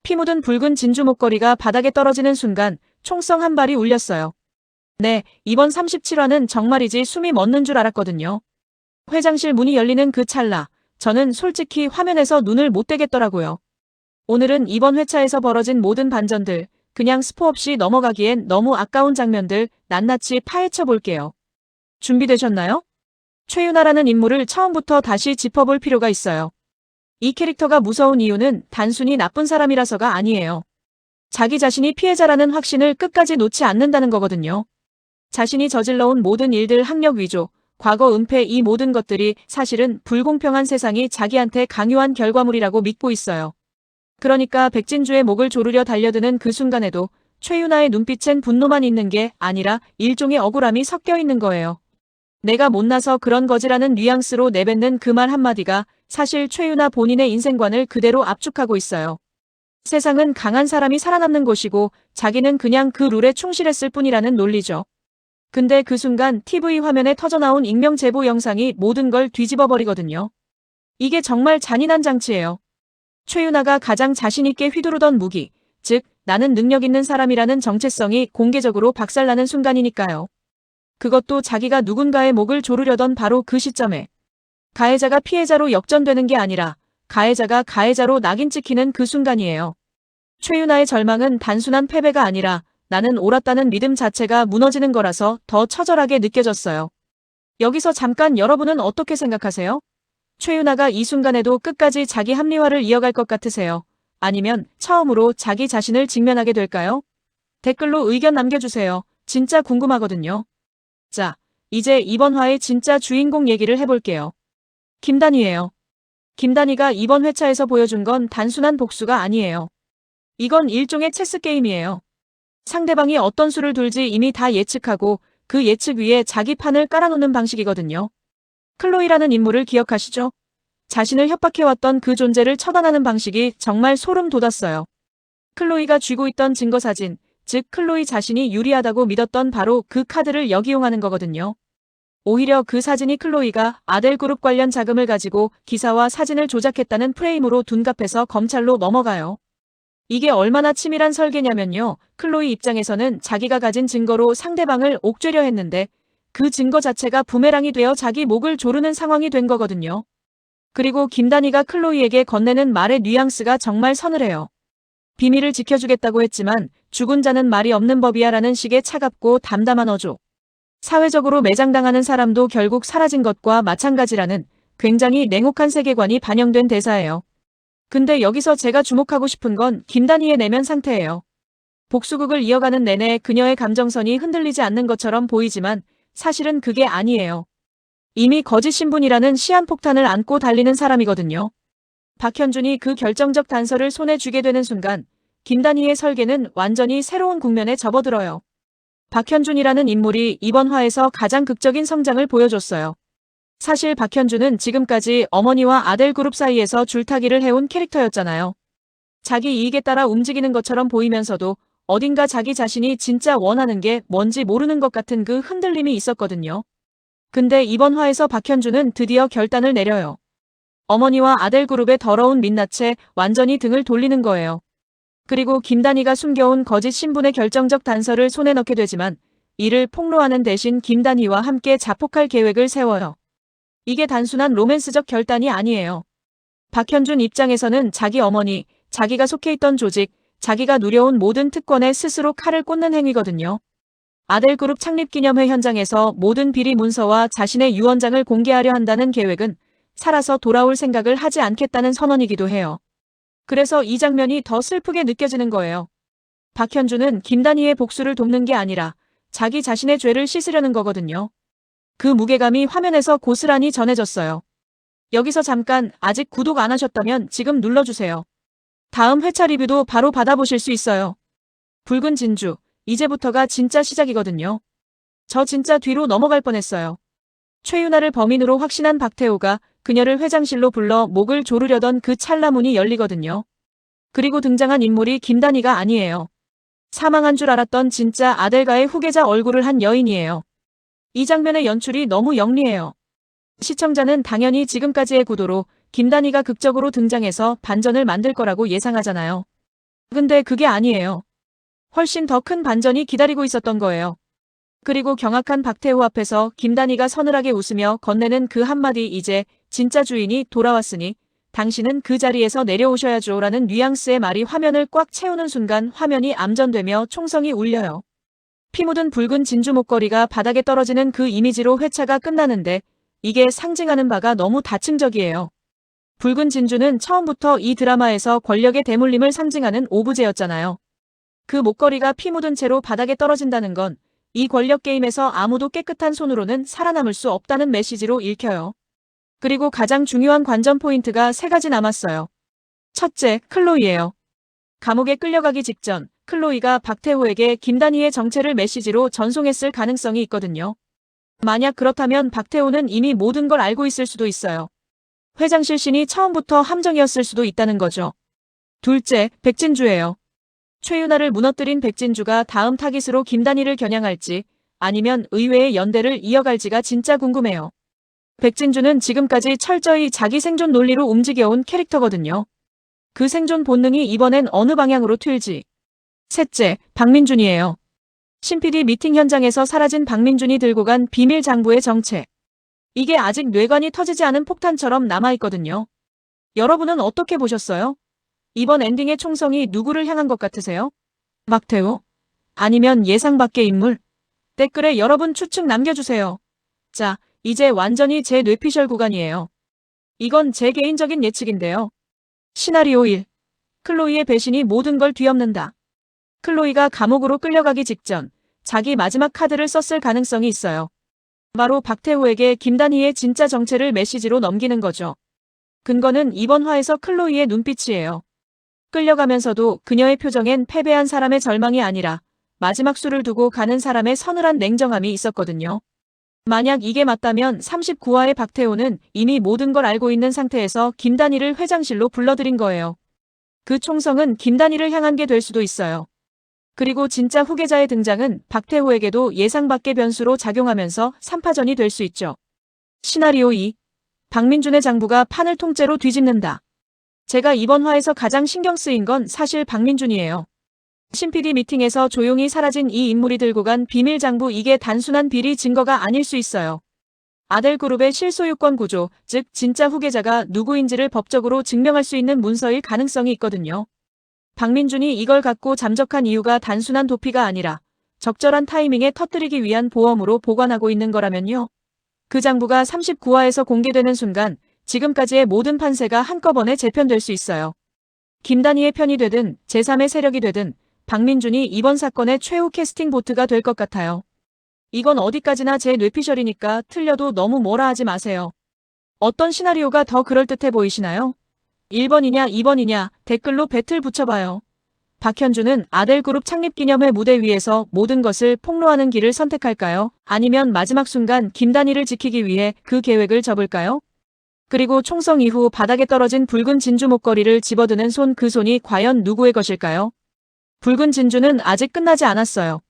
피 묻은 붉은 진주 목걸이가 바닥에 떨어지는 순간 총성 한 발이 울렸어요. 네, 이번 37화는 정말이지 숨이 멎는 줄 알았거든요. 회장실 문이 열리는 그 찰나, 저는 솔직히 화면에서 눈을 못 떼겠더라고요. 오늘은 이번 회차에서 벌어진 모든 반전들, 그냥 스포 없이 넘어가기엔 너무 아까운 장면들 낱낱이 파헤쳐 볼게요. 준비되셨나요? 최유나라는 인물을 처음부터 다시 짚어볼 필요가 있어요. 이 캐릭터가 무서운 이유는 단순히 나쁜 사람이라서가 아니에요. 자기 자신이 피해자라는 확신을 끝까지 놓지 않는다는 거거든요. 자신이 저질러온 모든 일들 학력 위조, 과거 은폐 이 모든 것들이 사실은 불공평한 세상이 자기한테 강요한 결과물이라고 믿고 있어요. 그러니까 백진주의 목을 조르려 달려드는 그 순간에도 최유나의 눈빛엔 분노만 있는 게 아니라 일종의 억울함이 섞여 있는 거예요. 내가 못나서 그런 거지라는 뉘앙스로 내뱉는 그 말 한마디가 사실 최유나 본인의 인생관을 그대로 압축하고 있어요. 세상은 강한 사람이 살아남는 곳이고 자기는 그냥 그 룰에 충실했을 뿐이라는 논리죠. 근데 그 순간 TV 화면에 터져나온 익명 제보 영상이 모든 걸 뒤집어 버리거든요. 이게 정말 잔인한 장치예요. 최유나가 가장 자신있게 휘두르던 무기, 즉 나는 능력 있는 사람이라는 정체성이 공개적으로 박살나는 순간이니까요. 그것도 자기가 누군가의 목을 조르려던 바로 그 시점에 가해자가 피해자로 역전되는 게 아니라 가해자가 가해자로 낙인 찍히는 그 순간이에요. 최유나의 절망은 단순한 패배가 아니라 나는 옳았다는 믿음 자체가 무너지는 거라서 더 처절하게 느껴졌어요. 여기서 잠깐 여러분은 어떻게 생각하세요? 최유나가 이 순간에도 끝까지 자기 합리화를 이어갈 것 같으세요? 아니면 처음으로 자기 자신을 직면하게 될까요? 댓글로 의견 남겨주세요. 진짜 궁금하거든요. 자, 이제 이번 화의 진짜 주인공 얘기를 해볼게요. 김단희예요. 김단희가 이번 회차에서 보여준 건 단순한 복수가 아니에요. 이건 일종의 체스 게임이에요. 상대방이 어떤 수를 둘지 이미 다 예측하고 그 예측 위에 자기 판을 깔아놓는 방식이거든요. 클로이라는 인물을 기억하시죠? 자신을 협박해왔던 그 존재를 처단하는 방식이 정말 소름 돋았어요. 클로이가 쥐고 있던 증거사진, 즉 클로이 자신이 유리하다고 믿었던 바로 그 카드를 역이용하는 거거든요. 오히려 그 사진이 클로이가 아델그룹 관련 자금을 가지고 기사와 사진을 조작했다는 프레임으로 둔갑해서 검찰로 넘어가요. 이게 얼마나 치밀한 설계냐면요. 클로이 입장에서는 자기가 가진 증거로 상대방을 옥죄려 했는데 그 증거 자체가 부메랑이 되어 자기 목을 조르는 상황이 된 거거든요. 그리고 김단희가 클로이에게 건네는 말의 뉘앙스가 정말 서늘해요. 비밀을 지켜주겠다고 했지만 죽은 자는 말이 없는 법이야 라는 식의 차갑고 담담한 어조. 사회적으로 매장당하는 사람도 결국 사라진 것과 마찬가지라는 굉장히 냉혹한 세계관이 반영된 대사예요. 근데 여기서 제가 주목하고 싶은 건 김단희의 내면 상태예요. 복수극을 이어가는 내내 그녀의 감정선이 흔들리지 않는 것처럼 보이지만 사실은 그게 아니에요. 이미 거짓 신분이라는 시한폭탄을 안고 달리는 사람이거든요. 박현준이 그 결정적 단서를 손에 쥐게 되는 순간 김단희의 설계는 완전히 새로운 국면에 접어들어요. 박현준이라는 인물이 이번 화에서 가장 극적인 성장을 보여줬어요. 사실 박현준은 지금까지 어머니와 아델그룹 사이에서 줄타기를 해온 캐릭터였잖아요. 자기 이익에 따라 움직이는 것처럼 보이면서도 어딘가 자기 자신이 진짜 원하는 게 뭔지 모르는 것 같은 그 흔들림이 있었거든요. 근데 이번 화에서 박현준은 드디어 결단을 내려요. 어머니와 아델그룹의 더러운 민낯에 완전히 등을 돌리는 거예요. 그리고 김단희가 숨겨온 거짓 신분의 결정적 단서를 손에 넣게 되지만 이를 폭로하는 대신 김단희와 함께 자폭할 계획을 세워요. 이게 단순한 로맨스적 결단이 아니에요. 박현준 입장에서는 자기 어머니, 자기가 속해 있던 조직, 자기가 누려온 모든 특권에 스스로 칼을 꽂는 행위거든요. 아델그룹 창립기념회 현장에서 모든 비리 문서와 자신의 유언장을 공개하려 한다는 계획은 살아서 돌아올 생각을 하지 않겠다는 선언이기도 해요. 그래서 이 장면이 더 슬프게 느껴지는 거예요. 박현준은 김단희의 복수를 돕는 게 아니라 자기 자신의 죄를 씻으려는 거거든요. 그 무게감이 화면에서 고스란히 전해졌어요. 여기서 잠깐 아직 구독 안 하셨다면 지금 눌러주세요. 다음 회차 리뷰도 바로 받아보실 수 있어요. 붉은 진주, 이제부터가 진짜 시작이거든요. 저 진짜 뒤로 넘어갈 뻔했어요. 최유나를 범인으로 확신한 박태호가 그녀를 회장실로 불러 목을 조르려던 그 찰나 문이 열리거든요. 그리고 등장한 인물이 김단희가 아니에요. 사망한 줄 알았던 진짜 아델가의 후계자 얼굴을 한 여인이에요. 이 장면의 연출이 너무 영리해요. 시청자는 당연히 지금까지의 구도로 김단희가 극적으로 등장해서 반전을 만들 거라고 예상하잖아요. 근데 그게 아니에요. 훨씬 더 큰 반전이 기다리고 있었던 거예요. 그리고 경악한 박태호 앞에서 김단희가 서늘하게 웃으며 건네는 그 한마디 이제 진짜 주인이 돌아왔으니 당신은 그 자리에서 내려오셔야죠 라는 뉘앙스의 말이 화면을 꽉 채우는 순간 화면이 암전되며 총성이 울려요. 피 묻은 붉은 진주 목걸이가 바닥에 떨어지는 그 이미지로 회차가 끝나는데 이게 상징하는 바가 너무 다층적이에요. 붉은 진주는 처음부터 이 드라마에서 권력의 대물림을 상징하는 오브제였잖아요. 그 목걸이가 피 묻은 채로 바닥에 떨어진다는 건 이 권력 게임에서 아무도 깨끗한 손으로는 살아남을 수 없다는 메시지로 읽혀요. 그리고 가장 중요한 관전 포인트가 세 가지 남았어요. 첫째, 클로이예요. 감옥에 끌려가기 직전 클로이가 박태호에게 김단희의 정체를 메시지로 전송했을 가능성이 있거든요. 만약 그렇다면 박태호는 이미 모든 걸 알고 있을 수도 있어요. 회장실 신이 처음부터 함정이었을 수도 있다는 거죠. 둘째, 백진주예요. 최윤아를 무너뜨린 백진주가 다음 타깃으로 김단희를 겨냥할지 아니면 의외의 연대를 이어갈지가 진짜 궁금해요. 백진주는 지금까지 철저히 자기 생존 논리로 움직여온 캐릭터거든요. 그 생존 본능이 이번엔 어느 방향으로 튈지. 셋째, 박민준이에요. 신PD 미팅 현장에서 사라진 박민준이 들고 간 비밀 장부의 정체. 이게 아직 뇌관이 터지지 않은 폭탄처럼 남아있거든요. 여러분은 어떻게 보셨어요? 이번 엔딩의 총성이 누구를 향한 것 같으세요? 박태호? 아니면 예상 밖의 인물? 댓글에 여러분 추측 남겨주세요. 자, 이제 완전히 제 뇌피셜 구간이에요. 이건 제 개인적인 예측인데요. 시나리오 1. 클로이의 배신이 모든 걸 뒤엎는다. 클로이가 감옥으로 끌려가기 직전 자기 마지막 카드를 썼을 가능성이 있어요. 바로 박태호에게 김단희의 진짜 정체를 메시지로 넘기는 거죠. 근거는 이번 화에서 클로이의 눈빛이에요. 끌려가면서도 그녀의 표정엔 패배한 사람의 절망이 아니라 마지막 수를 두고 가는 사람의 서늘한 냉정함이 있었거든요. 만약 이게 맞다면 39화의 박태호는 이미 모든 걸 알고 있는 상태에서 김단희를 회장실로 불러들인 거예요. 그 총성은 김단희를 향한 게 될 수도 있어요. 그리고 진짜 후계자의 등장은 박태호에게도 예상 밖의 변수로 작용하면서 3파전이 될 수 있죠. 시나리오 2. 박민준의 장부가 판을 통째로 뒤집는다. 제가 이번 화에서 가장 신경 쓰인 건 사실 박민준이에요. 신PD 미팅에서 조용히 사라진 이 인물이 들고 간 비밀 장부 이게 단순한 비리 증거가 아닐 수 있어요. 아델그룹의 실소유권 구조, 즉 진짜 후계자가 누구인지를 법적으로 증명할 수 있는 문서일 가능성이 있거든요. 박민준이 이걸 갖고 잠적한 이유가 단순한 도피가 아니라 적절한 타이밍에 터뜨리기 위한 보험으로 보관하고 있는 거라면요. 그 장부가 39화에서 공개되는 순간 지금까지의 모든 판세가 한꺼번에 재편될 수 있어요. 김단희의 편이 되든 제3의 세력이 되든 박민준이 이번 사건의 최후 캐스팅 보트가 될 것 같아요. 이건 어디까지나 제 뇌피셜이니까 틀려도 너무 뭐라 하지 마세요. 어떤 시나리오가 더 그럴듯해 보이시나요? 1번이냐 2번이냐 댓글로 배틀 붙여봐요. 박현주는 아델그룹 창립기념회 무대 위에서 모든 것을 폭로하는 길을 선택할까요? 아니면 마지막 순간 김단희를 지키기 위해 그 계획을 접을까요? 그리고 총성 이후 바닥에 떨어진 붉은 진주 목걸이를 집어드는 손 그 손이 과연 누구의 것일까요? 붉은 진주는 아직 끝나지 않았어요.